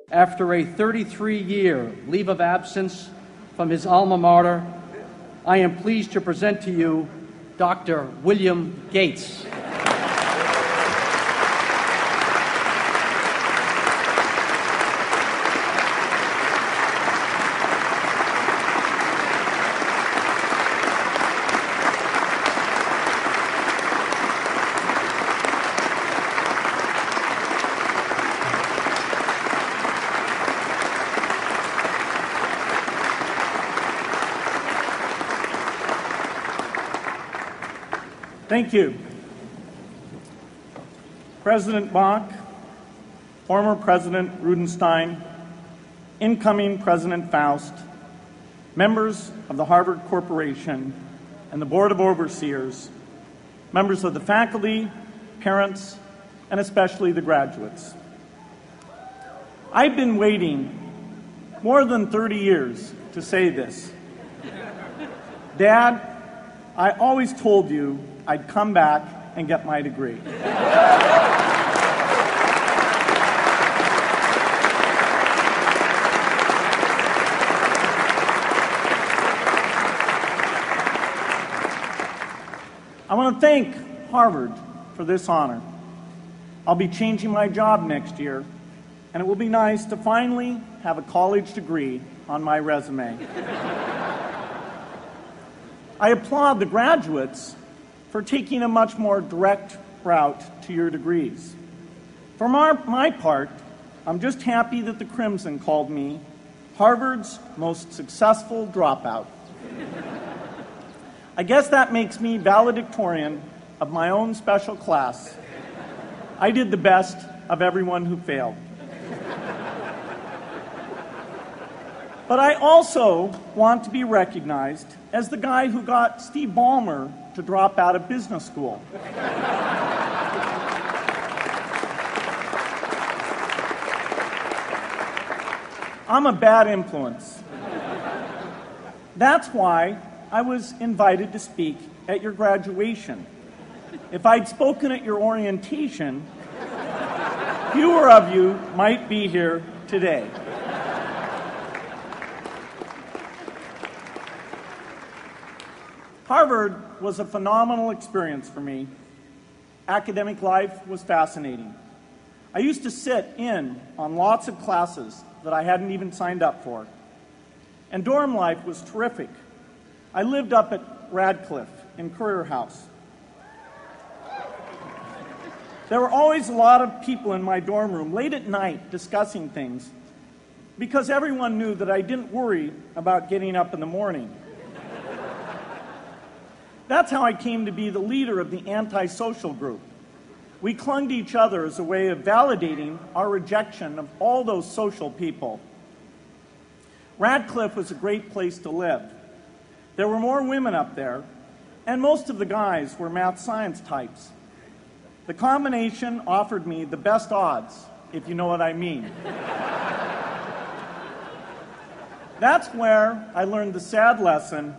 After a 33-year leave of absence from his alma mater, I am pleased to present to you Dr. William Gates. Thank you. President Bach, former President Rudenstein, incoming President Faust, members of the Harvard Corporation and the Board of Overseers, members of the faculty, parents, and especially the graduates. I've been waiting more than 30 years to say this. Dad, I always told you I'd come back and get my degree. I want to thank Harvard for this honor. I'll be changing my job next year, and it will be nice to finally have a college degree on my resume. I applaud the graduates for taking a much more direct route to your degrees. For my part, I'm just happy that the Crimson called me Harvard's most successful dropout. I guess that makes me valedictorian of my own special class. I did the best of everyone who failed. But I also want to be recognized as the guy who got Steve Ballmer to drop out of business school. I'm a bad influence. That's why I was invited to speak at your graduation. If I'd spoken at your orientation, fewer of you might be here today. Harvard was a phenomenal experience for me. Academic life was fascinating. I used to sit in on lots of classes that I hadn't even signed up for. And dorm life was terrific. I lived up at Radcliffe in Currier House. There were always a lot of people in my dorm room late at night discussing things because everyone knew that I didn't worry about getting up in the morning. That's how I came to be the leader of the antisocial group. We clung to each other as a way of validating our rejection of all those social people. Radcliffe was a great place to live. There were more women up there, and most of the guys were math science types. The combination offered me the best odds, if you know what I mean. That's where I learned the sad lesson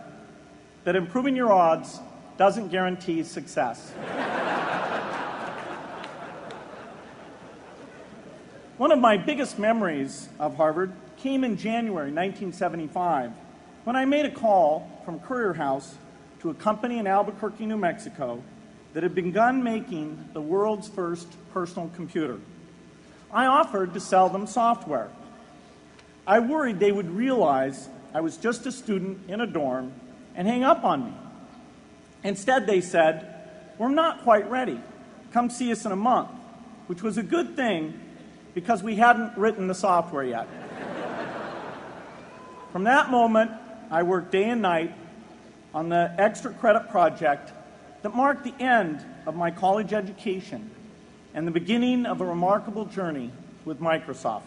that improving your odds doesn't guarantee success. One of my biggest memories of Harvard came in January 1975 when I made a call from Currier House to a company in Albuquerque, New Mexico that had begun making the world's first personal computer. I offered to sell them software. I worried they would realize I was just a student in a dorm and hang up on me. Instead, they said, "We're not quite ready. Come see us in a month," which was a good thing because we hadn't written the software yet. From that moment, I worked day and night on the extra credit project that marked the end of my college education and the beginning of a remarkable journey with Microsoft.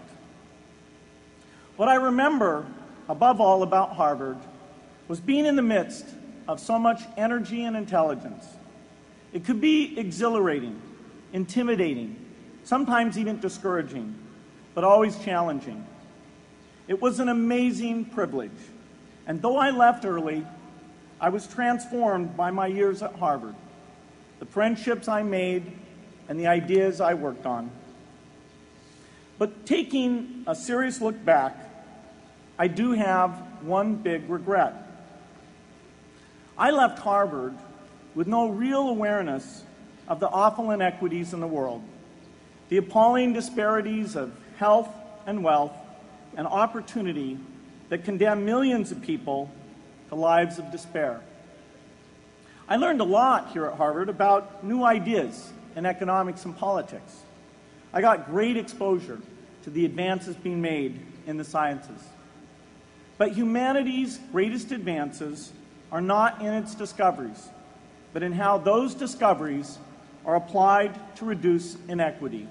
What I remember above all about Harvard was being in the midst of so much energy and intelligence. It could be exhilarating, intimidating, sometimes even discouraging, but always challenging. It was an amazing privilege, and though I left early, I was transformed by my years at Harvard, the friendships I made, and the ideas I worked on. But taking a serious look back, I do have one big regret. I left Harvard with no real awareness of the awful inequities in the world, the appalling disparities of health and wealth and opportunity that condemn millions of people to lives of despair. I learned a lot here at Harvard about new ideas in economics and politics. I got great exposure to the advances being made in the sciences. But humanity's greatest advances are not in its discoveries, but in how those discoveries are applied to reduce inequity.